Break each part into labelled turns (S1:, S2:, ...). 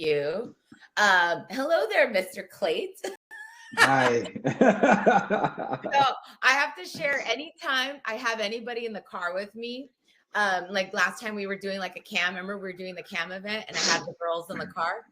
S1: you. Hello there, Mr. Clate.
S2: Hi.
S1: So I have to share anytime I have anybody in the car with me. Like last time we were doing like a cam. Remember we were doing the cam event and I had the girls in the car.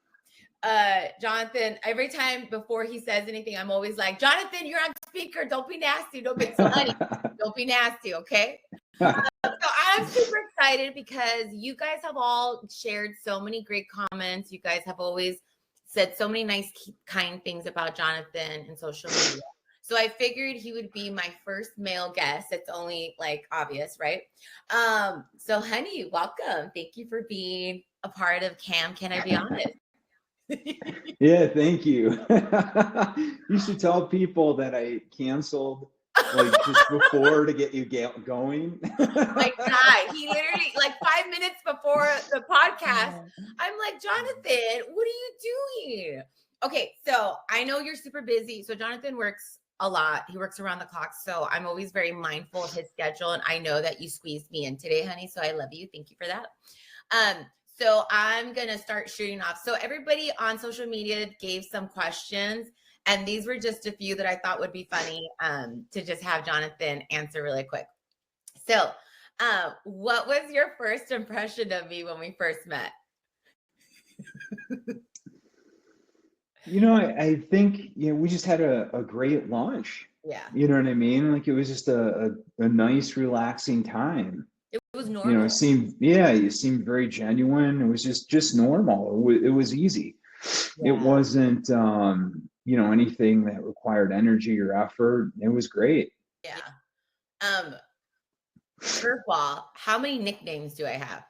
S1: Jonathan, every time before he says anything, I'm always like, Jonathan, you're on speaker. Don't be nasty. Don't be so honey. Don't be nasty, okay? So I'm super excited because you guys have all shared so many great comments. You guys have always said so many nice, kind things about Jonathan in social media. So I figured he would be my first male guest. It's only like obvious, right? So honey, welcome. Thank you for being a part of Cam. Can I be honest?
S2: Yeah, thank you. You should tell people that I canceled like just before to get you going.
S1: My God, he literally like 5 minutes before the podcast, I'm like, Jonathan, what are you doing? Okay, so I know you're super busy. So Jonathan works a lot. He works around the clock. So I'm always very mindful of his schedule. And I know that you squeezed me in today, honey. So I love you. Thank you for that. So I'm going to start shooting off. So everybody on social media gave some questions. And these were just a few that I thought would be funny to just have Jonathan answer really quick. So what was your first impression of me when we first met?
S2: I think, we just had a great lunch.
S1: Yeah.
S2: You know what I mean? Like it was just a nice, relaxing time.
S1: It was normal.
S2: You seemed very genuine. It was just normal. It was easy.
S1: Yeah.
S2: It wasn't, anything that required energy or effort. It was great.
S1: Yeah. First of all, how many nicknames do I have?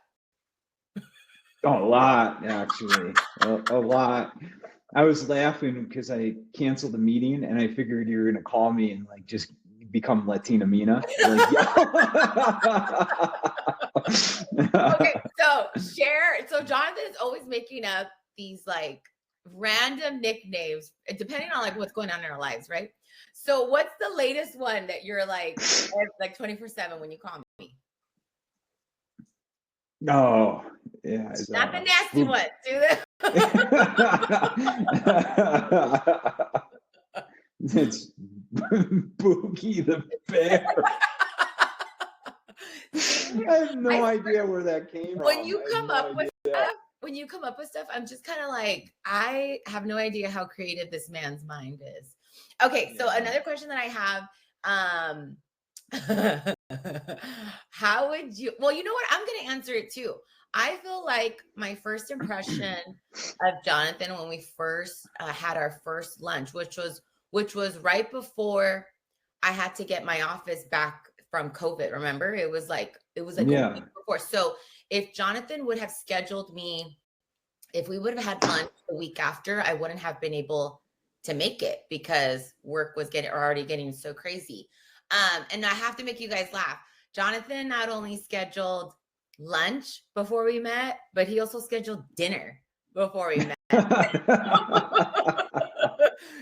S2: Oh, a lot, actually. A lot. I was laughing because I canceled the meeting and I figured you were going to call me and like just become Latina Mina. Like,
S1: Okay, so Jonathan is always making up these like random nicknames depending on like what's going on in our lives, right? So what's the latest one that you're like 24/7 when you call me?
S2: Oh, yeah.
S1: Not the nasty one. Do this.
S2: It's Boogie the Bear. I have no idea where that came from.
S1: When you come up with stuff, I'm just kind of like, I have no idea how creative this man's mind is. Okay, so another question that I have, how would you, well, you know what? I'm going to answer it too. I feel like my first impression of Jonathan when we first had our first lunch, which was right before I had to get my office back from COVID. Remember, it was like a week before. So if Jonathan would have scheduled me, if we would have had lunch the week after, I wouldn't have been able to make it because work was already getting so crazy. And I have to make you guys laugh. Jonathan not only scheduled lunch before we met, but he also scheduled dinner before we met.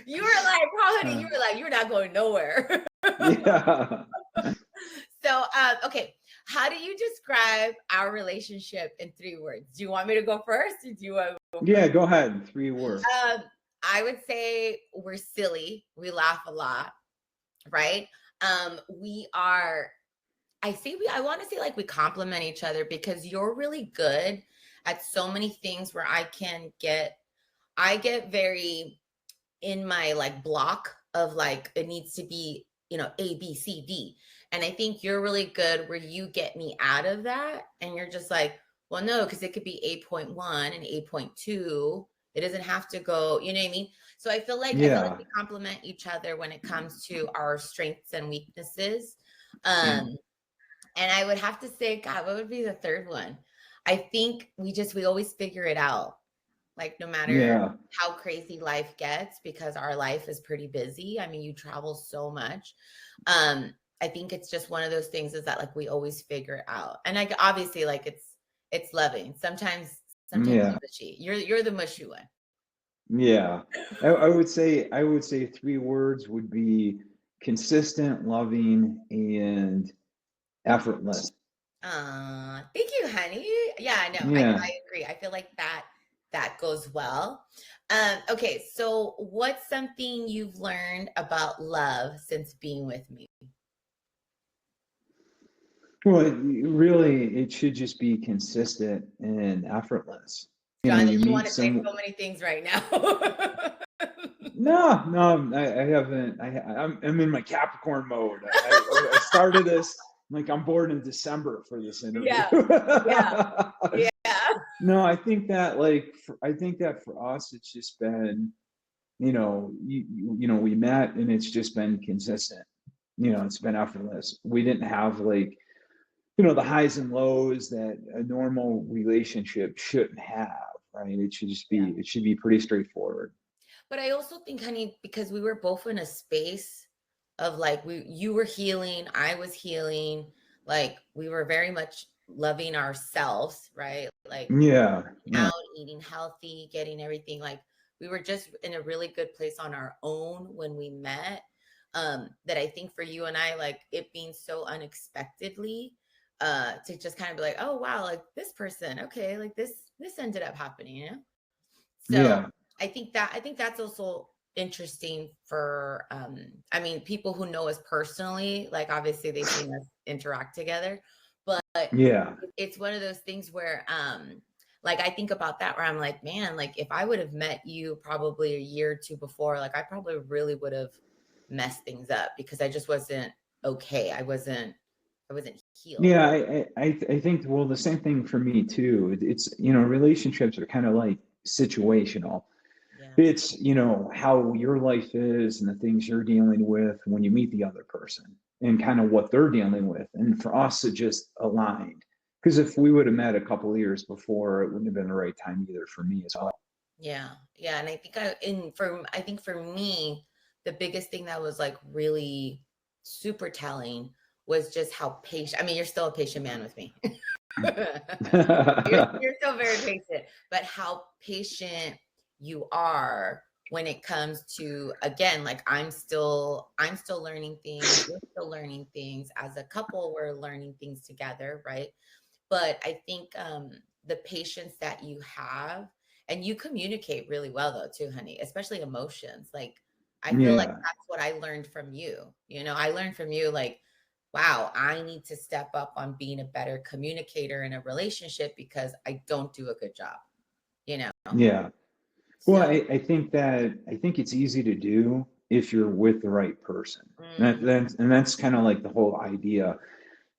S1: You were like, oh, honey, you were like, you're not going nowhere.
S2: Yeah.
S1: So, okay. How do you describe our relationship in 3 words? Do you want me to go first? Or do you want to go
S2: first? Go ahead. 3 words.
S1: I would say we're silly. We laugh a lot, right? I want to say like we complement each other because you're really good at so many things where I get very in my like block of like, it needs to be, A, B, C, D. And I think you're really good where you get me out of that. And you're just like, well, no, because it could be 8.1 and 8.2. It doesn't have to go, you know what I mean? So I feel like we complement each other when it comes to our strengths and weaknesses. And I would have to say, God, what would be the third one? I think we always figure it out. Like no matter how crazy life gets, because our life is pretty busy. I mean, you travel so much. I think it's just one of those things is that like we always figure it out. And like obviously like it's loving. Sometimes mushy. You're the mushy one.
S2: Yeah. I would say 3 words would be consistent, loving, and effortless.
S1: Thank you, honey. Yeah, I know.
S2: Yeah.
S1: I agree. I feel like that that goes well. Okay, so what's something you've learned about love since being with me?
S2: Well, really, it should just be consistent and effortless.
S1: Jonathan,
S2: You
S1: you
S2: meet
S1: want to say
S2: some.
S1: so many things right now.
S2: No, no, I haven't. I'm in my Capricorn mode. I started this like I'm born in December for this interview.
S1: Yeah, yeah, yeah.
S2: No, I think that I think that for us, it's just been, we met and it's just been consistent. It's been effortless. We didn't have the highs and lows that a normal relationship shouldn't have, right?
S1: Yeah.
S2: It should be pretty straightforward.
S1: But I also think, honey, because we were both in a space of like you were healing, I was healing, like we were very much loving ourselves, right? Like
S2: Yeah, yeah,
S1: out, eating healthy, getting everything like we were just in a really good place on our own when we met. That I think for you and I, like it being so unexpectedly, to just kind of be like, oh wow, like this person, okay, like this ended up happening, you know? So
S2: yeah,
S1: I think that's also interesting for I mean people who know us personally, like obviously they've seen us interact together, but
S2: yeah.
S1: it's one of those things where like I think about that where I'm like, man, like if I would have met you probably a year or two before, like I probably really would have messed things up because I just wasn't okay. I wasn't healed.
S2: Yeah, I think, well, the same thing for me too. It's, relationships are kind of like situational.
S1: Yeah.
S2: It's, how your life is and the things you're dealing with when you meet the other person and kind of what they're dealing with. And for us, it just aligned. Because if we would have met a couple of years before, it wouldn't have been the right time either for me as well.
S1: Yeah. Yeah. And I think I think for me, the biggest thing that was like really super telling was just how patient. I mean, you're still a patient man with me. You're still very patient, but how patient you are when it comes to again, like I'm still learning things, you're still learning things. As a couple, we're learning things together, right? But I think the patience that you have, and you communicate really well though too, honey, especially emotions. Like I feel like
S2: Yeah,
S1: that's what I learned from you. You know, I learned from you like, wow, I need to step up on being a better communicator in a relationship because I don't do a good job, you know?
S2: yeah. Well,
S1: So,
S2: I think it's easy to do if you're with the right person.
S1: mm,
S2: And that's kind of like the whole idea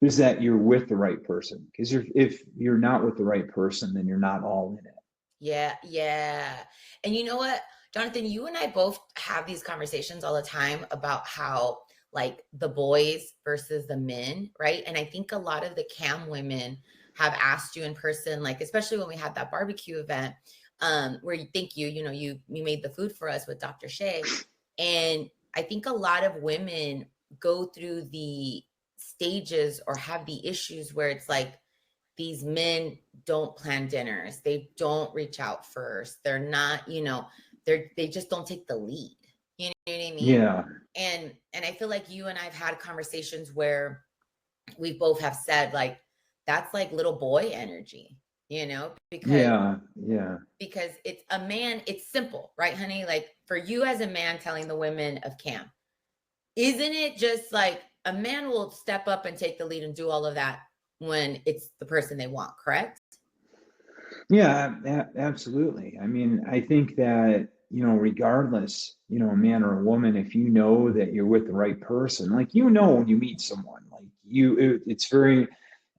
S2: is that you're with the right person. Because if you're not with the right person, then you're not all in it.
S1: yeah, yeah. And you know what, Jonathan, you and I both have these conversations all the time about how like the boys versus the men, right? And I think a lot of the cam women have asked you in person, like especially when we had that barbecue event, where you think you know, you made the food for us with Dr. Shay. And I think a lot of women go through the stages or have the issues where it's like these men don't plan dinners. They don't reach out first. They're not, you know, they just don't take the lead. You know what I mean?
S2: Yeah,
S1: And I feel like you and I've had conversations where we both have said like that's like little boy energy, you know,
S2: yeah, yeah,
S1: because it's a man, it's simple, right, honey? Like for you as a man telling the women of camp, isn't it just like a man will step up and take the lead and do all of that when it's the person they want, correct?
S2: yeah, absolutely. I mean, I think that, regardless, a man or a woman, if you know that you're with the right person, like, when you meet someone, like it's very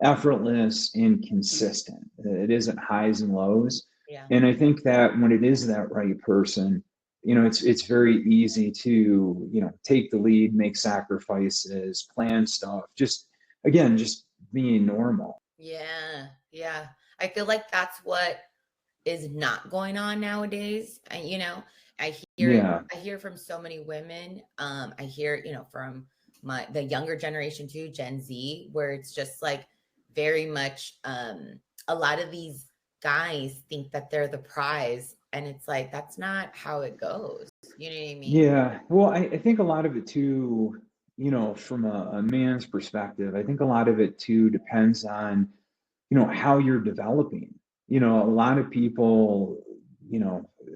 S2: effortless and consistent. It isn't highs and lows.
S1: Yeah.
S2: And I think that when it is that right person, it's very easy to, take the lead, make sacrifices, plan stuff, just again, just being normal.
S1: Yeah. Yeah. I feel like that's what is not going on nowadays. You know, I hear it,
S2: Yeah.
S1: I hear from so many women. I hear, you know, from the younger generation too, Gen Z, where it's just like very much a lot of these guys think that they're the prize. And it's like that's not how it goes. You know what I mean?
S2: Yeah. Well, I think a lot of it too, from a man's perspective, I think a lot of it too depends on, how you're developing. A lot of people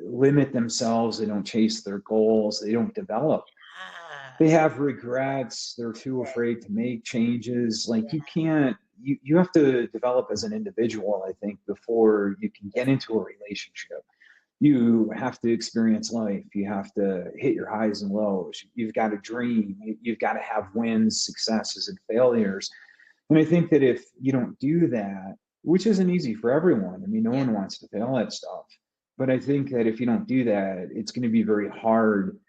S2: limit themselves. They don't chase their goals. They don't develop.
S1: Ah,
S2: They have regrets. They're too afraid to make changes. Like
S1: yeah,
S2: you can't, you have to develop as an individual, I think, before you can get
S1: yes,
S2: into a relationship. You have to experience life. You have to hit your highs and lows. You've got to dream. You've got to have wins, successes, and failures. And I think that if you don't do that, which isn't easy for everyone, I mean, no
S1: yeah.
S2: one wants to fail at stuff. But I think that if you don't do that, it's going to be very hard,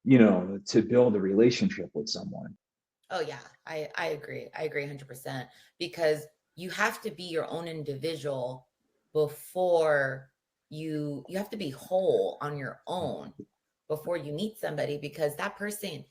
S2: to build a relationship with someone.
S1: Oh yeah, I agree. I agree 100% because you have to be your own individual before you have to be whole on your own before you meet somebody because that person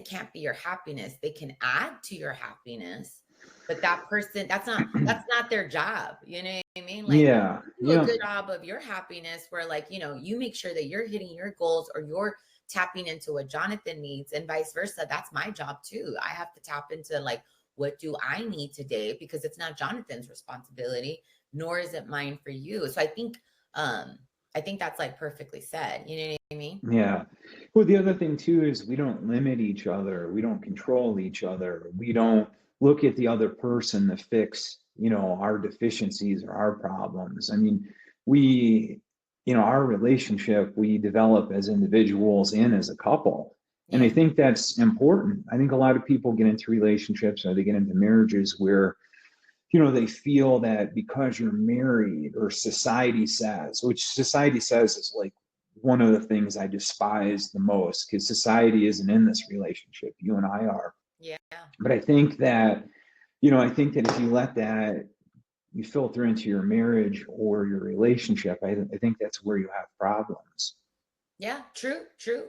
S1: can't be your happiness. They can add to your happiness, but that person that's not their job. You know what I mean? Like
S2: Yeah.
S1: you do a
S2: Yeah.
S1: good job of your happiness where like, you make sure that you're hitting your goals or you're tapping into what Jonathan needs and vice versa. That's my job too. I have to tap into like, what do I need today? Because it's not Jonathan's responsibility, nor is it mine for you. So I think that's like perfectly said. You know what I mean?
S2: Yeah. Well, the other thing too is we don't limit each other. We don't control each other. We don't look at the other person to fix, our deficiencies or our problems. I mean, we, our relationship, we develop as individuals and as a couple. And I
S1: Yeah.
S2: think that's important. I think a lot of people get into relationships or they get into marriages where they feel that because you're married or society says, which society says is like one of the things I despise the most because society isn't in this relationship. You and I are.
S1: Yeah.
S2: But I think that if you let that you filter into your marriage or your relationship, I think that's where you have problems.
S1: Yeah. True. True.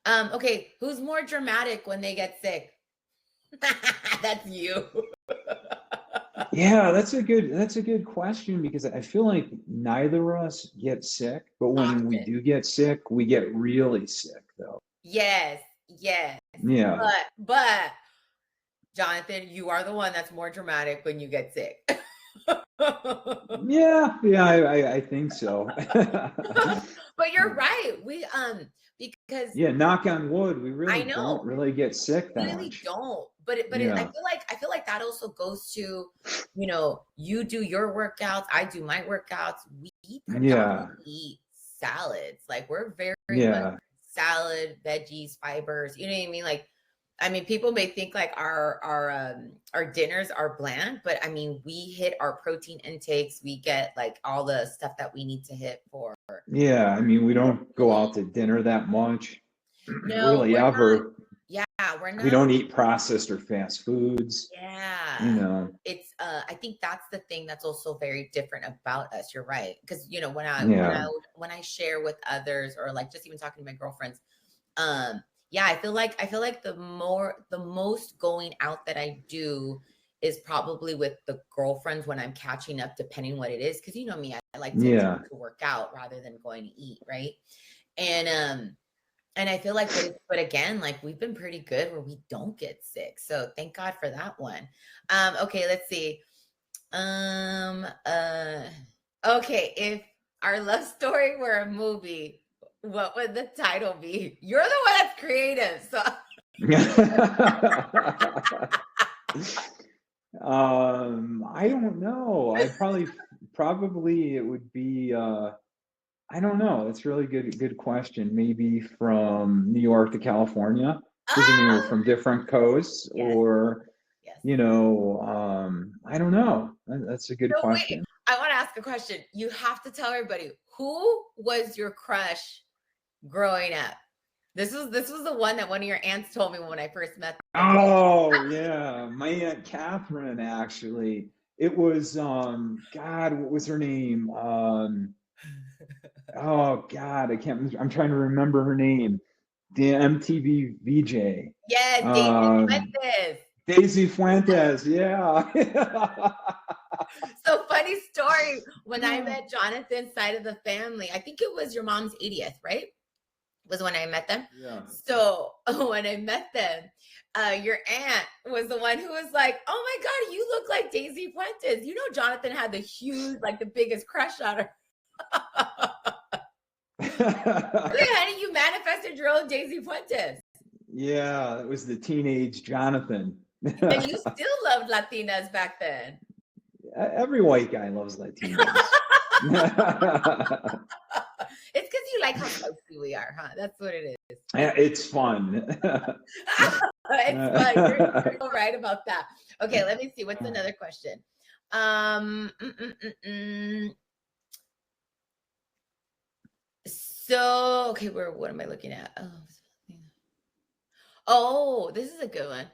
S1: Okay. Who's more dramatic when they get sick? That's you.
S2: Yeah, that's a good question because I feel like neither of us get sick, but when we
S1: Often.
S2: do get sick, we get really sick though.
S1: Yes. Yes.
S2: Yeah.
S1: But Jonathan, you are the one that's more dramatic when you get sick.
S2: Yeah, yeah, I think so.
S1: But you're right. Because
S2: Yeah, knock on wood, we
S1: I
S2: really don't
S1: know
S2: really get sick that
S1: really
S2: much.
S1: don't. But
S2: Yeah,
S1: I feel like that also goes to, you do your workouts, I do my workouts. We
S2: yeah,
S1: predominantly eat salads. Like we're very much
S2: yeah,
S1: salad, veggies, fibers. You know what I mean? Like, I mean, people may think like our dinners are bland, but I mean, we hit our protein intakes. We get like all the stuff that we need to hit for
S2: yeah. I mean, we don't go
S1: really.
S2: out to dinner that much,
S1: No,
S2: really
S1: we're not.
S2: ever.
S1: Yeah, we're
S2: We
S1: not.
S2: don't eat processed or fast foods, you
S1: Yeah.
S2: know.
S1: It's I think that's the thing that's also very different about us. You're right. Because
S2: Yeah,
S1: when I share with others or like just even talking to my girlfriends, yeah, I feel like the most going out that I do is probably with the girlfriends when I'm catching up, depending what it is. Because you know me, I like to
S2: yeah,
S1: work out rather than going to eat, right? And I feel like, but again, like we've been pretty good where we don't get sick. So thank God for that one. Okay, let's see. Um, uh, okay, if our love story were a movie, what would the title be? You're the one that's creative. So
S2: I don't know. Probably it would be I don't know. That's a really good question. Maybe from New York to California, because I mean we're
S1: ah,
S2: from different coasts,
S1: yes,
S2: or
S1: yes.
S2: I don't know. That's a good
S1: So wait,
S2: question.
S1: I want to ask a question. You have to tell everybody who was your crush growing up. This was the one that one of your aunts told me when I first met them.
S2: Oh yeah, my Aunt Catherine actually. It was God, what was her name? Oh God, I'm trying to remember her name. The MTV VJ.
S1: Yes, Daisy
S2: Um,
S1: Fuentes.
S2: Daisy Fuentes, yeah.
S1: So funny story. When I met Jonathan's side of the family, I think it was your mom's 80th, right? Was when I met them.
S2: Yeah.
S1: So when I met them, your aunt was the one who was like, "Oh my God, you look like Daisy Fuentes." You know, Jonathan had the huge, like the biggest crush on her. honey, you manifested your own Daisy Fuentes.
S2: Yeah, it was the teenage Jonathan.
S1: And you still loved Latinas back then.
S2: Every white guy loves Latinos.
S1: It's because you like how spicy we are, huh? That's what it is.
S2: It's fun.
S1: It's fun. You're so right about that. Okay, let me see. What's another question? So, okay, what am I looking at? Oh, this is a good one.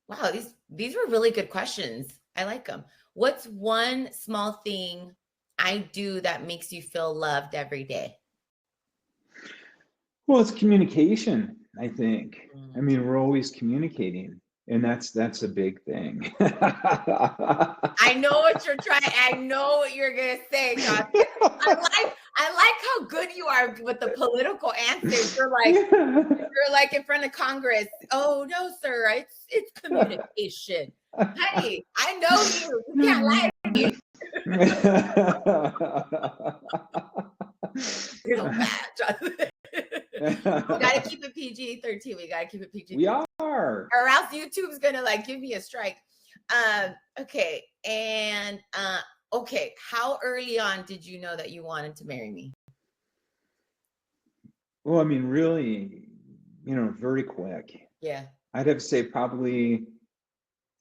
S1: Wow, these were really good questions. I like them. What's one small thing I do that makes you feel loved every day?
S2: Well, it's communication, I think. I mean, we're always communicating, and that's a big thing.
S1: I know what you're trying. I know what you're gonna say, John. I like how good you are with the political answers. You're like in front of Congress. Oh no, sir, it's communication. Hey, I know you. You can't lie to me. You're so bad, Jonathan. We gotta keep it PG-13. We gotta keep it PG-13.
S2: We are.
S1: Or else YouTube's gonna like give me a strike. Okay. And okay, how early on did you know that you wanted to marry me?
S2: Well, I mean, really, very quick.
S1: Yeah.
S2: I'd have to say probably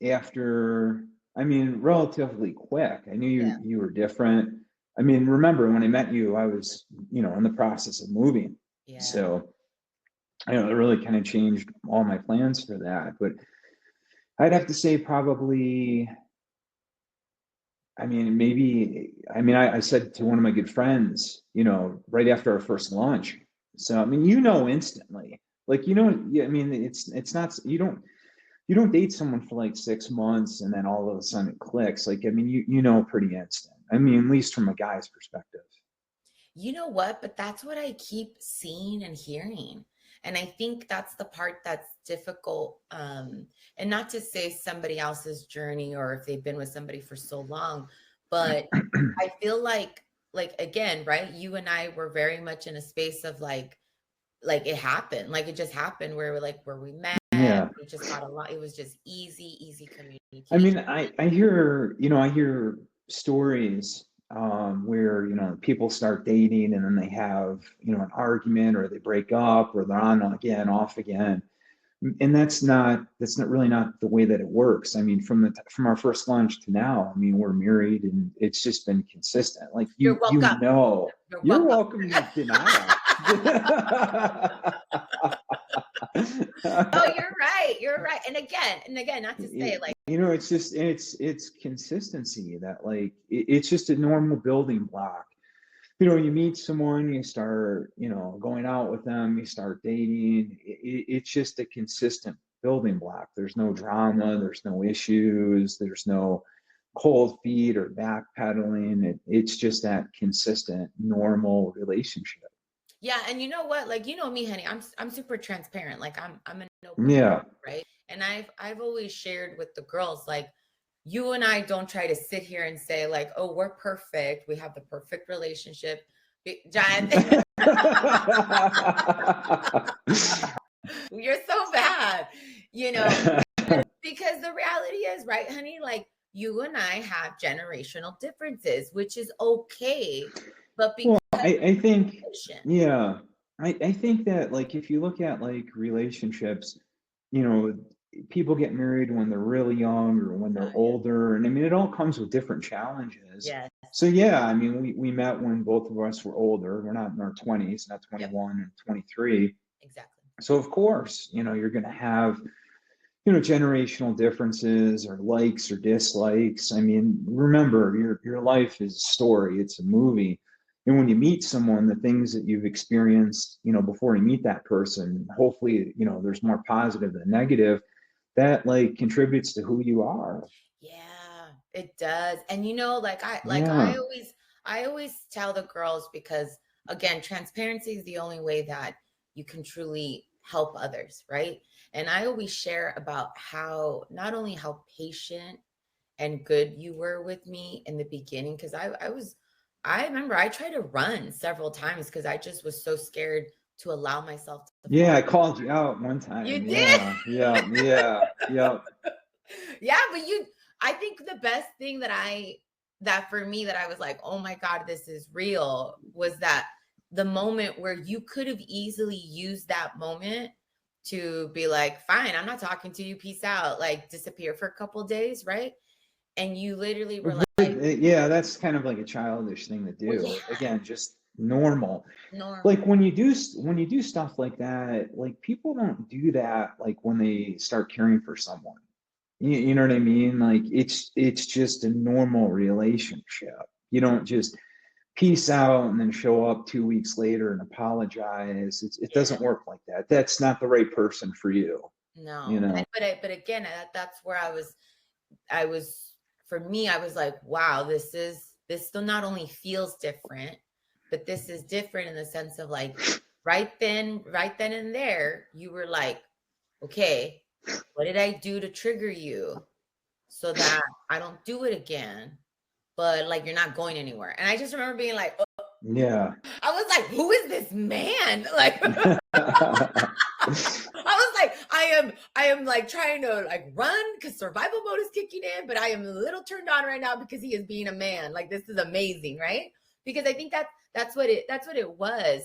S2: after, I mean, relatively quick. I knew you were different. I mean, remember when I met you, I was, in the process of moving.
S1: Yeah.
S2: So, it really kind of changed all my plans for that. But I'd have to say probably, I mean, I said to one of my good friends, right after our first lunch. So, I mean, instantly, like, yeah, I mean, it's not, you don't date someone for like 6 months and then all of a sudden it clicks. Like, I mean, pretty instant. I mean, at least from a guy's perspective.
S1: You know what? But that's what I keep seeing and hearing. And I think that's the part that's difficult. And not to say somebody else's journey or if they've been with somebody for so long, but I feel like again, right? You and I were very much in a space of like it happened. Like it just happened where we met.
S2: Yeah.
S1: We just got along. It was just easy communication.
S2: I mean, I hear stories where people start dating and then they have an argument or they break up or they're on again, off again, and that's not really not the way that it works. I mean, from our first lunch to now, I mean, we're married and it's just been consistent. Like
S1: You're welcome.
S2: You're welcome to deny
S1: Oh, you're right. And again, not to say like,
S2: it's just it's consistency that like it's just a normal building block. You meet someone, you start going out with them, you start dating. It's just a consistent building block. There's no drama, there's no issues, there's no cold feet or backpedaling. It's just that consistent normal relationship.
S1: yeah. And you know what? Like, me, honey, I'm super transparent. Like I'm an open
S2: Yeah.
S1: book, right? And I've always shared with the girls, like, you and I don't try to sit here and say like, oh, we're perfect. We have the perfect relationship. John, you're so bad, because the reality is, right, honey, like you and I have generational differences, which is okay. But because
S2: I think, yeah, I think that like if you look at like relationships, people get married when they're really young or when they're older, and I mean it all comes with different challenges.
S1: Yes.
S2: So yeah, I mean we met when both of us were older. We're not in our 20s, not 21 and 23.
S1: Exactly.
S2: So of course, you're going to have generational differences or likes or dislikes. I mean, remember your life is a story, it's a movie. And when you meet someone, the things that you've experienced, before you meet that person, hopefully, there's more positive than negative that like contributes to who you are.
S1: Yeah, it does. And like I always tell the girls, because again, transparency is the only way that you can truly help others, right? And I always share about how not only how patient and good you were with me in the beginning, because I remember I tried to run several times because I just was so scared to allow myself to
S2: Yeah,
S1: fall.
S2: I called you out one
S1: You
S2: time.
S1: did?
S2: Yeah, yeah, yeah, yeah.
S1: Yeah, but I think the best thing that for me that I was like, oh my God, this is real, was that the moment where you could have easily used that moment to be like, fine, I'm not talking to you, peace out, like disappear for a couple days, right? And you literally were like,
S2: Yeah, that's kind of like a childish thing to
S1: well,
S2: do.
S1: yeah,
S2: Again, just normal. Like
S1: normal.
S2: when you do stuff like that, like people don't do that like when they start caring for someone. You know what I mean? Like it's just a normal relationship. You don't just peace out and then show up 2 weeks later and apologize. It
S1: Yeah,
S2: doesn't work like that. That's not the right person for you, you
S1: no.
S2: know?
S1: But again, that's where I was, for me, I was like, wow, this still not only feels different, but this is different in the sense of like right then and there, you were like, okay, what did I do to trigger you so that I don't do it again? But like you're not going anywhere. And I just remember being like, oh,
S2: Yeah.
S1: I was like, who is this man? Like I was like, I am like trying to like run because survival mode is kicking in, but I am a little turned on right now because he is being a man. Like this is amazing, right? Because I think that's what it was.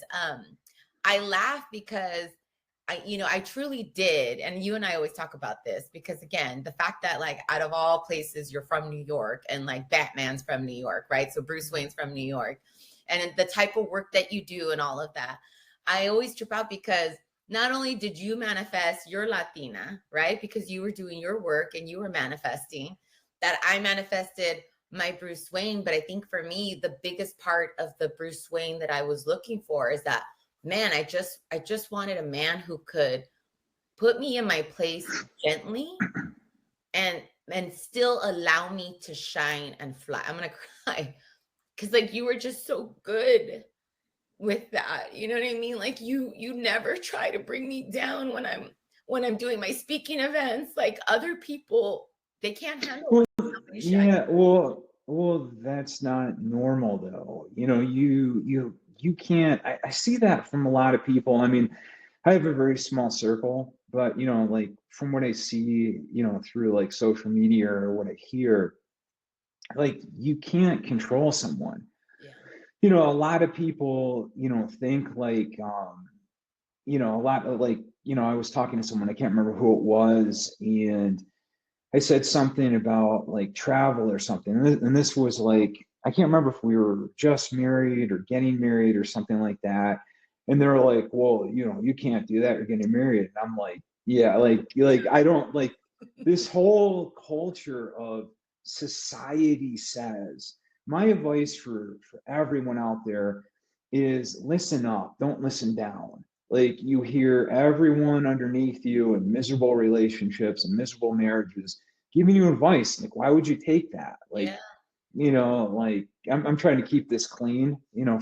S1: I laugh because I truly did, and you and I always talk about this because again, the fact that like out of all places you're from New York and like Batman's from New York, right? So Bruce Wayne's from New York, and the type of work that you do and all of that, I always trip out because not only did you manifest your Latina, right? Because you were doing your work and you were manifesting, that I manifested my Bruce Wayne. But I think for me, the biggest part of the Bruce Wayne that I was looking for is that, man, I just wanted a man who could put me in my place gently and still allow me to shine and fly. I'm gonna cry because like you were just so good with that. You know what I mean? Like you never try to bring me down when I'm doing my speaking events. Like other people, they can't handle
S2: Well,
S1: when somebody shines.
S2: yeah, well, that's not normal though. You can't. I see that from a lot of people. I mean, I have a very small circle, but like from what I see, through like social media or what I hear, like you can't control someone.
S1: Yeah.
S2: A lot of people, think like, a lot of like, I was talking to someone, I can't remember who it was, and I said something about like travel or something. And this was like, I can't remember if we were just married or getting married or something like that. And they're like, well, you can't do that. You're getting married. And I'm like, yeah, like I don't like this whole culture of society says. My advice for everyone out there is listen up, don't listen down. Like you hear everyone underneath you in miserable relationships and miserable marriages giving you advice. Like, why would you take that? Like,
S1: Yeah.
S2: like I'm trying to keep this clean,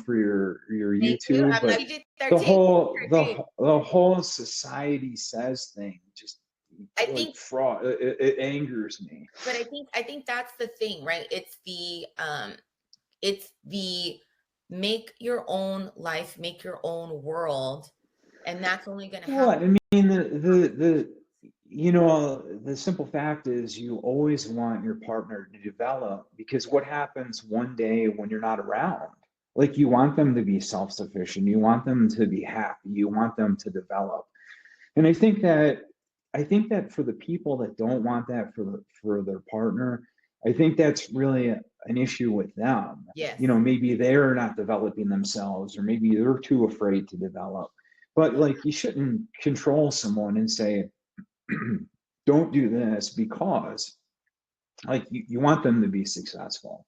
S2: for your
S1: Thank you.
S2: YouTube,
S1: I'm
S2: but
S1: not PG-13.
S2: the whole society says thing just
S1: I
S2: like
S1: think
S2: fraud. It angers me.
S1: but I think that's the thing, right? It's the make your own life, make your own world, and that's only going to happen.
S2: What I mean, the simple fact is you always want your partner to develop because what happens one day when you're not around? Like you want them to be self-sufficient, you want them to be happy, you want them to develop. And I think that for the people that don't want that for their partner, I think that's really an issue with them.
S1: Yes.
S2: Maybe they're not developing themselves, or maybe they're too afraid to develop. But like, you shouldn't control someone and say, "Don't do this," because like you want them to be successful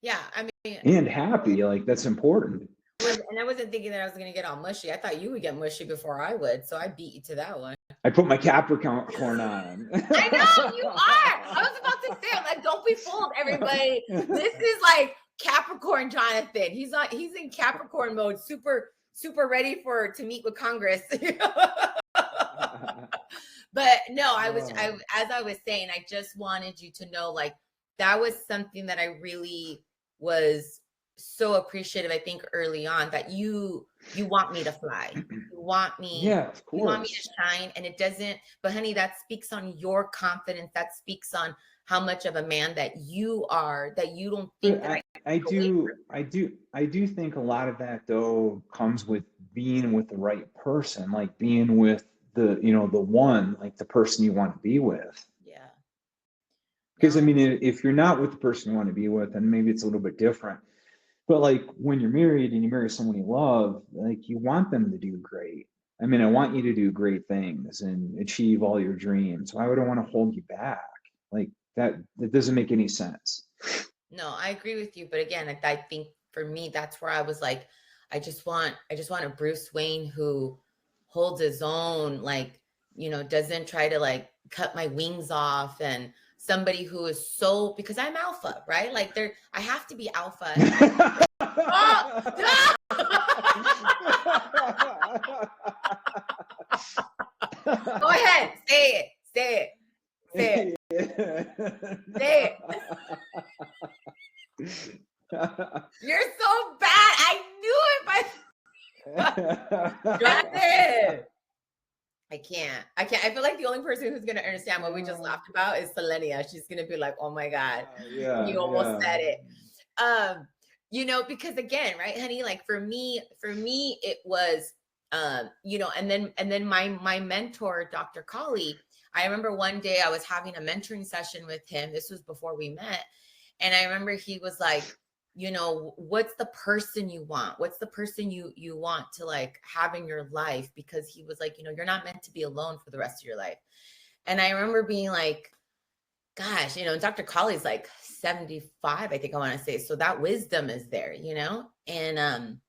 S1: Yeah. I mean,
S2: and happy. Like that's important.
S1: and I wasn't thinking that I was going to get all mushy. I thought you would get mushy before I would. So I beat you to that one.
S2: I put my Capricorn on.
S1: I know you are. I was about to say, I'm like, don't be fooled, everybody. This is like Capricorn Jonathan. He's in Capricorn mode, super, super ready to meet with Congress. But no, as I was saying, I just wanted you to know, like, that was something that I really was so appreciative, I think, early on that you want me to fly. You want me
S2: Yeah, of
S1: you want me to
S2: course.
S1: shine, and it doesn't, but honey, that speaks on your confidence. That speaks on how much of a man that you are, that you don't think
S2: But
S1: that I can
S2: I
S1: take away
S2: do
S1: from
S2: I do I do think a lot of that though comes with being with the right person, like being with the, the one, like the person you want to be with.
S1: you. Yeah. No,
S2: Because I mean, if you're not with the person you want to be with, then maybe it's a little bit different. But like when you're married and you marry someone you love, like you want them to do great. I mean, I want you to do great things and achieve all your dreams. Why would I want to hold you back? Like that doesn't make any sense.
S1: no, I agree with you. But again, I think for me, that's where I was like, I just want a Bruce Wayne who holds his own, like, doesn't try to like cut my wings off, and somebody who is so, because I'm alpha, right? Like I have to be alpha. And oh, go ahead, say it, say it, say it, say it. You're so bad. I knew it. Jonathan. I can't. I feel like the only person who's gonna understand what we just laughed about is Selenia. She's gonna be like, "Oh my god,
S2: Yeah,
S1: you almost
S2: yeah.
S1: said it." Because again, right, honey, like for me, it was, and then my mentor, Dr. Kali. I remember one day I was having a mentoring session with him. This was before we met, and I remember he was like, what's the person you want? What's the person you want to like have in your life? Because he was like, you're not meant to be alone for the rest of your life. And I remember being like, gosh, Dr. Colley's like 75, I think I want to say. So that wisdom is there, and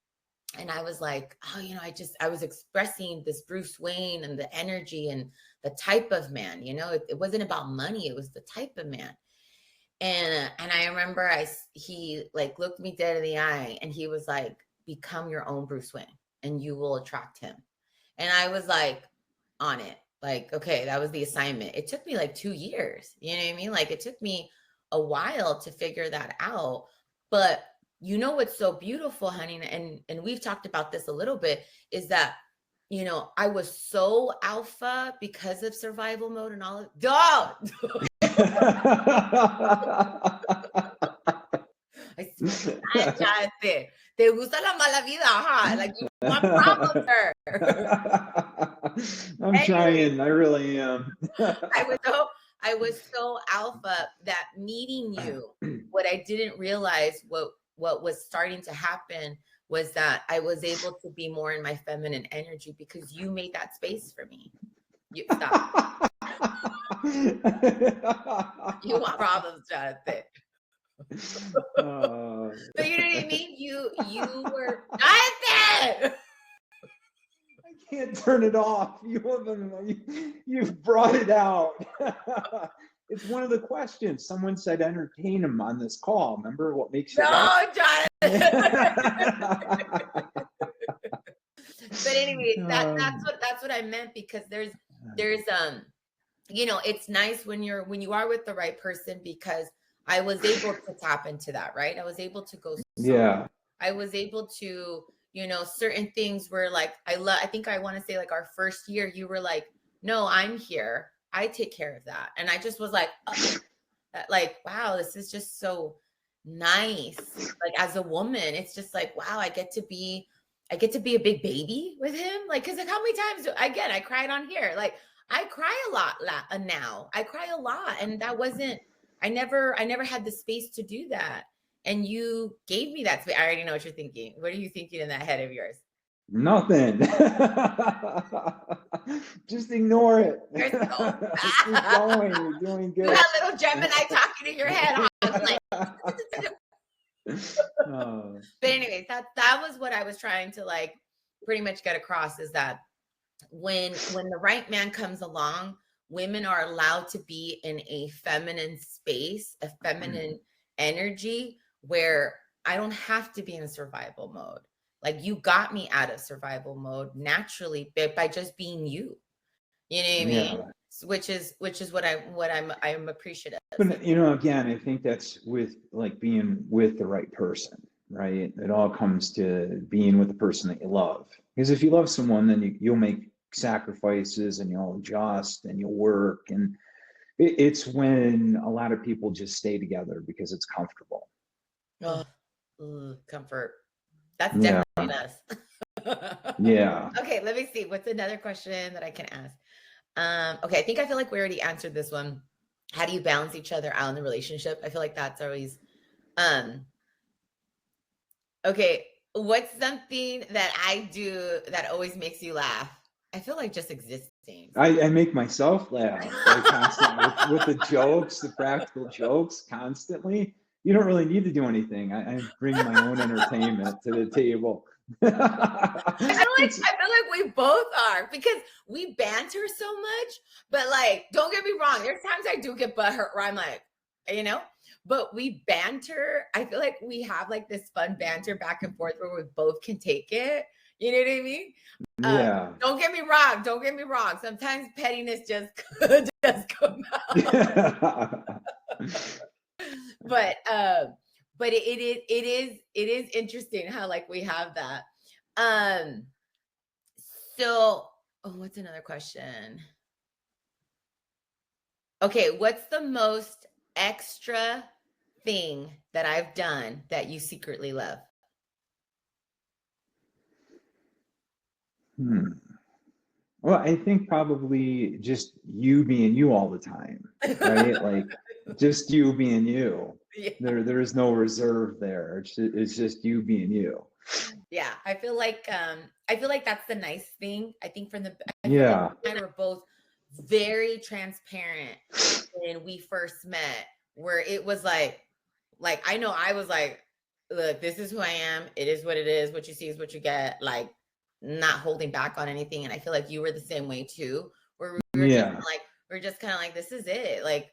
S1: I was like, oh, I was expressing this Bruce Wayne and the energy and the type of man, it wasn't about money, it was the type of man. And I remember he like looked me dead in the eye and he was like, become your own Bruce Wayne and you will attract him. And I was like, on it. Like, okay, that was the assignment. It took me like 2 years. You know what I mean? Like it took me a while to figure that out. But what's so beautiful, honey, and we've talked about this a little bit, is that I was so alpha because of survival mode and all of dog. I swear to God, Jonathan. Te gusta la mala vida, huh? Like you want problems, sir.
S2: I'm
S1: Anyway,
S2: trying. I really am.
S1: I was so alpha that meeting you, what I didn't realize, what was starting to happen was that I was able to be more in my feminine energy because you made that space for me. You stop. You want problems, Jonathan. But you know what I mean? You were Jonathan.
S2: I can't turn it off. You've brought it out. It's one of the questions. Someone said entertain him on this call. Remember what makes you
S1: No, Jonathan.
S2: laugh?
S1: But anyways, that's what I ment, because there's it's nice when you are with the right person, because I was able to tap into that, right? I was able to go soft.
S2: Yeah.
S1: I was able to, certain things were like, I think I want to say like our first year, you were like, no, I'm here. I take care of that. And I just was like, oh, like, wow, this is just so nice. Like as a woman, it's just like, wow, I get to be a big baby with him. Like, cause like how many times again, I cried on here. Like I cry a lot now. I cry a lot. And that wasn't, I never had the space to do that. And you gave me that space. I already know what you're thinking. What are you thinking in that head of yours?
S2: Nothing. Just ignore it.
S1: You're so
S2: Keep
S1: bad.
S2: going. You're doing
S1: You
S2: good.
S1: had little Gemini talking in your head. Huh? I was like,
S2: Oh.
S1: but anyways, that was what I was trying to like pretty much get across, is that when the right man comes along, women are allowed to be in a feminine space, a feminine energy, where I don't have to be in survival mode. Like you got me out of survival mode naturally by just being you. You know what I
S2: Yeah.
S1: mean? Which is what I'm appreciative.
S2: But again, I think that's with like being with the right person. right? It all comes to being with the person that you love. Because if you love someone, then you'll make sacrifices and you'll adjust and you'll work. And it's when a lot of people just stay together because it's comfortable.
S1: Oh, comfort. That's
S2: Yeah.
S1: definitely us.
S2: Yeah.
S1: Okay, let me see. What's another question that I can ask? Okay, I think I feel like we already answered this one. How do you balance each other out in the relationship? I feel like that's always um okay. What's something that I do that always makes you laugh? I feel like just existing.
S2: I make myself laugh like constantly with the jokes, the practical jokes constantly. You don't really need to do anything. I bring my own entertainment to the table. It's
S1: I feel like we both are because we banter so much. But like, don't get me wrong. There's times I do get butthurt where I'm like, you know, but we banter. I feel like we have like this fun banter back and forth where we both can take it. You know what I mean?
S2: yeah.
S1: Don't get me wrong. Don't get me wrong. Sometimes pettiness just just come out. But it is interesting how like we have that. Um So, oh, what's another question? Okay, what's the most extra thing that I've done that you secretly love?
S2: Hmm. Well, I think probably just you being you all the time, right? Like just you being you.
S1: Yeah.
S2: There's no reserve there. It's just you being you.
S1: Yeah, I feel like that's the nice thing. I think from the I feel like
S2: Yeah.
S1: you and I were both very transparent when we first met, where it was like I know I was like, look, this is who I am. It is what it is. What you see is what you get. Like not holding back on anything. And I feel like you were the same way too, where we were just
S2: Yeah.
S1: like, we're just kind of like, this is it. Like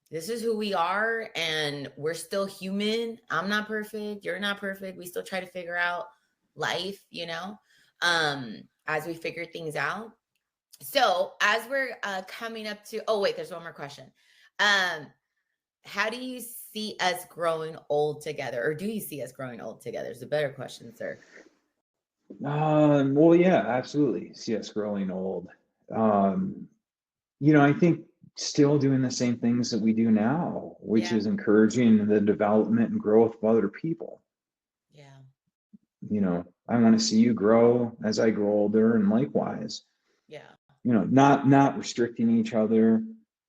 S1: this is who we are, and we're still human. I'm not perfect. You're not perfect. We still try to figure out life, as we figure things out. So as we're coming up to, oh wait, there's one more question. Um, how do you see us growing old together, or do you see us growing old together? Is a better question, sir.
S2: Well, yeah, absolutely. See us growing old. Um, I think still doing the same things that we do now, which
S1: Yeah,
S2: is encouraging the development and growth of other people.
S1: yeah,
S2: I want to see you grow as I grow older and likewise,
S1: yeah,
S2: not restricting each other.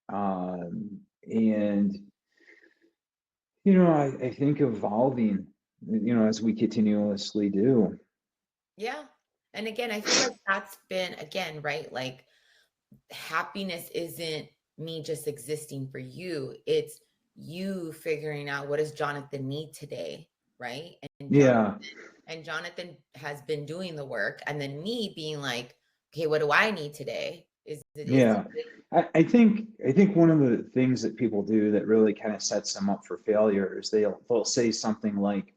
S2: And I think evolving, as we continuously do.
S1: yeah. And again, I feel like that's been again right. Like happiness isn't me just existing for you. It's you figuring out what does Jonathan need today, right?
S2: Yeah.
S1: And Jonathan has been doing the work, and then me being like, okay, what do I need today? Is
S2: Yeah. I think one of the things that people do that really kind of sets them up for failure is they'll say something like,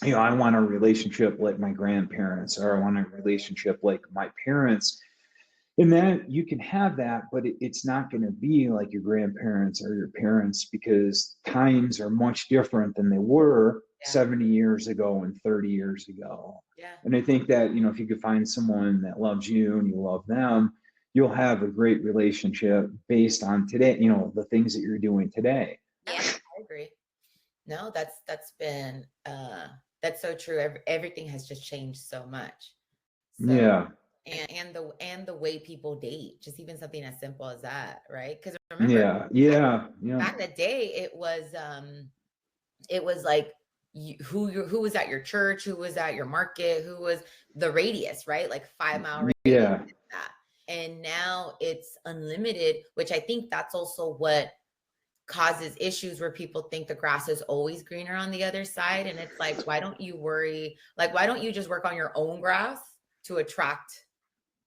S2: I want a relationship like my grandparents, or I want a relationship like my parents. And that you can have that, but it's not going to be like your grandparents or your parents because times are much different than they were
S1: yeah,
S2: 70 years ago and 30 years ago.
S1: yeah,
S2: And I think that, if you could find someone that loves you and you love them, you'll have a great relationship based on today, the things that you're doing today.
S1: yeah. I agree. No, that's been that's so true. Everything has just changed so much. So
S2: Yeah.
S1: and the way people date, just even something as simple as that, right? Because remember,
S2: Yeah. Yeah. Yeah.
S1: back in the day, it was like who was at your church, who was at your market, who was the radius, right? Like 5 mile radius,
S2: Yeah.
S1: that. And now it's unlimited, which I think that's also what causes issues where people think the grass is always greener on the other side. And it's like, why don't you worry? Like, why don't you just work on your own grass to attract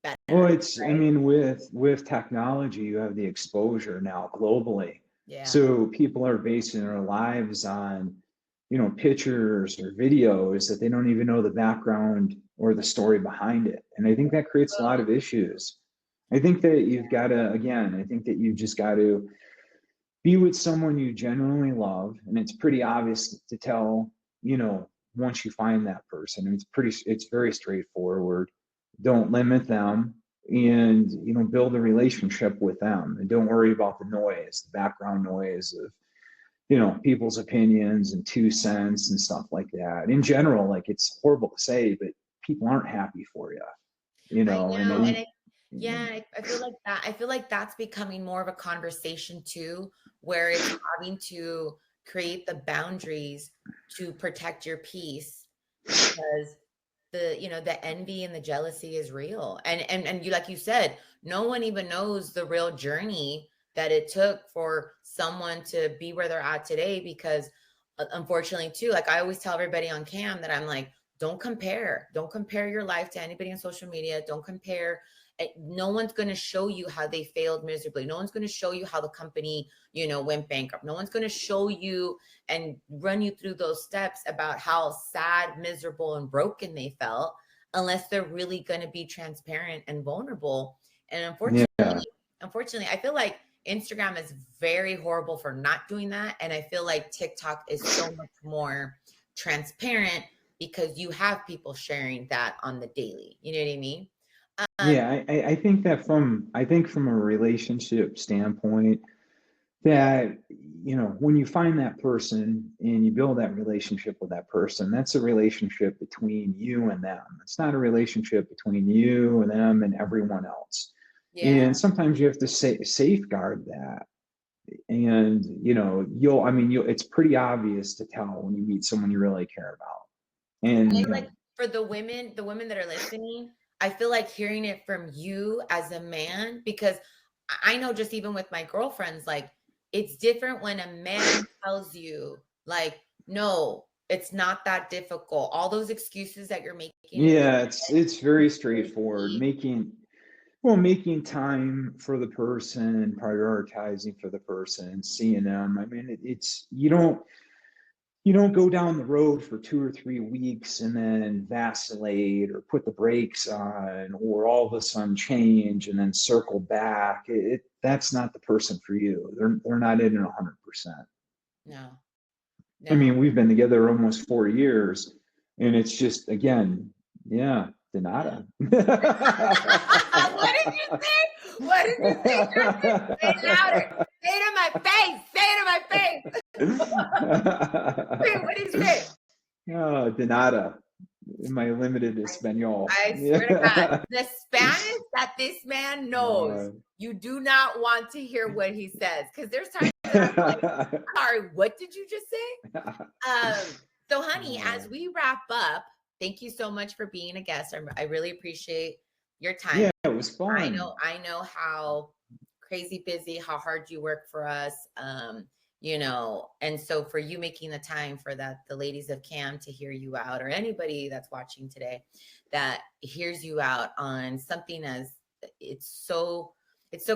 S1: better,
S2: Well, I
S1: right?
S2: mean, with technology, you have the exposure now globally.
S1: Yeah.
S2: So people are basing their lives on, pictures or videos that they don't even know the background or the story behind it. And I think that creates a lot of issues. I think that you've got to, again, I think that you've just got to be with someone you genuinely love. And it's pretty obvious to tell, once you find that person, it's very straightforward. Don't limit them, and build a relationship with them, and don't worry about the noise, the background noise of people's opinions and 2 cents and stuff like that. In general, like, it's horrible to say, but people aren't happy for you,
S1: I
S2: and
S1: know, and yeah,
S2: and
S1: I feel like that. I feel like that's becoming more of a conversation too, where it's having to create the boundaries to protect your peace because the envy and the jealousy is real. And you, like you said, no one even knows the real journey that it took for someone to be where they're at today because unfortunately too, like I always tell everybody on cam that I'm like, don't compare your life to anybody on social media. Don't compare. No one's going to show you how they failed miserably. No one's going to show you how the company went bankrupt. No one's going to show you and run you through those steps about how sad, miserable, and broken they felt unless they're really going to be transparent and vulnerable. And
S2: yeah,
S1: unfortunately, I feel like Instagram is very horrible for not doing that. And I feel like TikTok is so much more transparent because you have people sharing that on the daily. You know what I mean? Um,
S2: yeah. I think that from a relationship standpoint, that when you find that person and you build that relationship with that person, that's a relationship between you and them. It's not a relationship between you and them and everyone else.
S1: yeah.
S2: And sometimes you have to safeguard that. And you'll it's pretty obvious to tell when you meet someone you really care about.
S1: And
S2: And
S1: I like for the women that are listening, I feel like hearing it from you as a man, because I know just even with my girlfriends, like it's different when a man tells you, like, no, it's not that difficult. All those excuses that you're making in your
S2: yeah, it's very
S1: head,
S2: straightforward. Making time for the person, prioritizing for the person, seeing them. I mean, it's you don't go down the road for 2 or 3 weeks and then vacillate or put the brakes on or all of a sudden change and then circle back. That's not the person for you. They're not in it 100%.
S1: no,
S2: I
S1: no.
S2: mean, we've been together almost 4 years, and it's just, again, yeah,
S1: Yeah.
S2: Donata.
S1: What did you say? What did you say, Justin? Say it louder. Say it in my face. Say it in my face. Wait, what did you say?
S2: Oh, Donata, in my limited Espanol.
S1: I swear to God, the Spanish that this man knows,
S2: Uh,
S1: you do not want to hear what he says because there's times that I'm like, sorry, what did you just say? So, honey, as we wrap up, thank you so much for being a guest. I really appreciate your time.
S2: yeah, it was
S1: I
S2: fun.
S1: know, I know how crazy busy, how hard you work for us. And so for you making the time for that, the ladies of Cam to hear you out, or anybody that's watching today that hears you out on something as it's so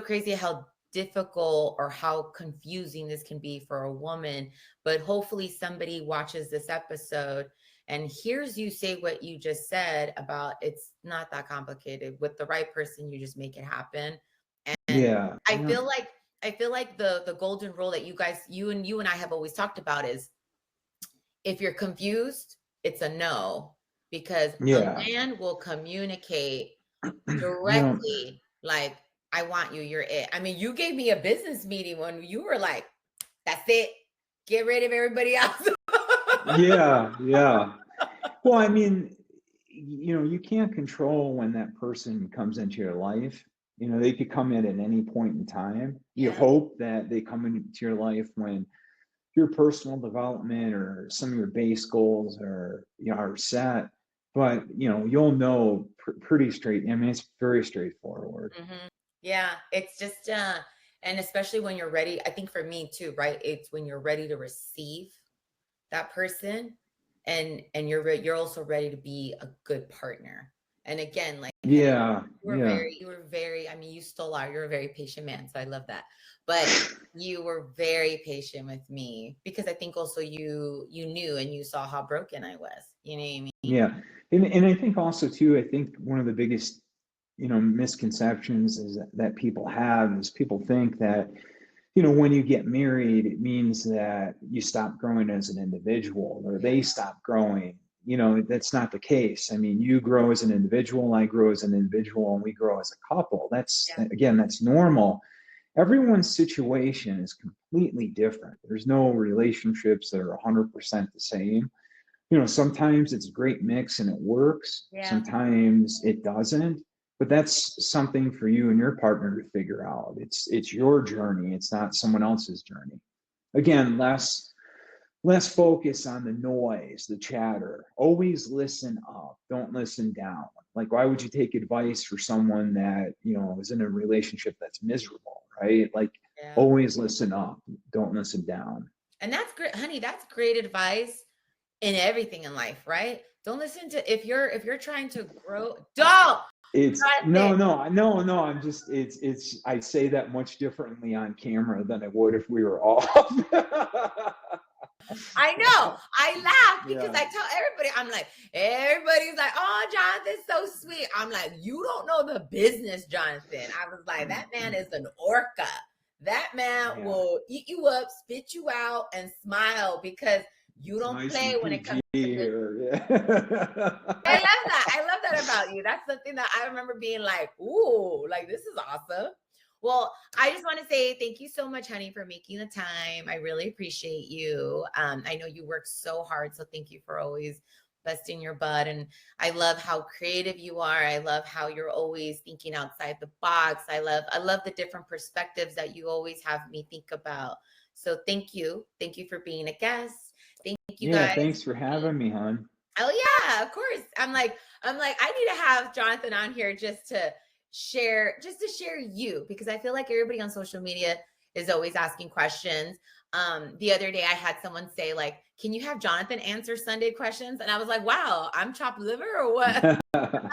S1: crazy how difficult or how confusing this can be for a woman. But hopefully somebody watches this episode and hears you say what you just said about it's not that complicated. With the right person, you just make it happen. And
S2: Yeah,
S1: I
S2: yeah,
S1: feel like the golden rule that you and I have always talked about is if you're confused, it's a no, because a
S2: yeah.
S1: man will communicate
S2: You know,
S1: directly, like, I want you, you're it. I mean, you gave me a business meeting when you were like, that's it. Get rid of everybody else.
S2: yeah, yeah. Well, I mean, you can't control when that person comes into your life. They could come in at any point in time. You
S1: Yeah.
S2: hope that they come into your life when your personal development or some of your base goals are set. But you'll know pretty straight. I mean, it's very straightforward.
S1: Yeah, it's just and especially when you're ready, I think for me too, right? It's when you're ready to receive that person and you're also ready to be a good partner. And again, like honey,
S2: Yeah, yeah,
S1: you were very, I mean, you still are. You're a very patient man, so I love that. But you were very patient with me because I think also you knew and you saw how broken I was. You know what I mean?
S2: yeah. And I think also too, I think one of the biggest misconceptions is that people have is people think that when you get married, it means that you stop growing as an individual or
S1: Yeah.
S2: they stop growing that's not the case. I mean, you grow as an individual, I grow as an individual, and we grow as a couple.
S1: Yeah.
S2: Again, that's normal. Everyone's situation is completely different. There's no relationships that are 100% the same. Sometimes it's a great mix and it works.
S1: Yeah.
S2: Sometimes it doesn't. But that's something for you and your partner to figure out. It's your journey. It's not someone else's journey. Again, less focus on the noise, the chatter. Always listen up. Don't listen down. Like, why would you take advice for someone that, is in a relationship that's miserable, right? Like,
S1: Yeah.
S2: always listen up. Don't listen down.
S1: And that's great, honey. That's great advice in everything in life, right? Don't listen to if you're trying to grow. Don't.
S2: It's
S1: Jonathan.
S2: no. I say that much differently on camera than I would if we were off.
S1: I know. I laugh because
S2: Yeah.
S1: I tell everybody, I'm like, everybody's like, oh, Jonathan's so sweet. I'm like, you don't know the business, Jonathan. I was like, that man is an orca. That man will eat you up, spit you out, and smile because you don't
S2: Nice
S1: play
S2: and
S1: when it comes
S2: PG
S1: to business.
S2: here. Yeah.
S1: I love that. I love that about you. That's something that I remember being like, ooh, like this is awesome. Well, I just want to say thank you so much, honey, for making the time. I really appreciate you. I know you work so hard, so thank you for always busting your butt. And I love how creative you are. I love how you're always thinking outside the box. I love the different perspectives that you always have me think about. So thank you. Thank you for being a guest. Thank you
S2: Yeah,
S1: guys.
S2: thanks for having me, hon.
S1: Oh yeah, of course. I'm like, I need to have Jonathan on here just to share you because I feel like everybody on social media is always asking questions. The other day I had someone say, like, can you have Jonathan answer Sunday questions? And I was like, wow, I'm chopped liver or what? But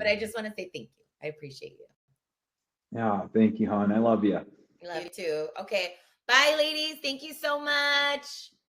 S1: I just want to say thank you. I appreciate you.
S2: Yeah, thank you, hon. I love you.
S1: I love you too. Okay. Bye, ladies. Thank you so much.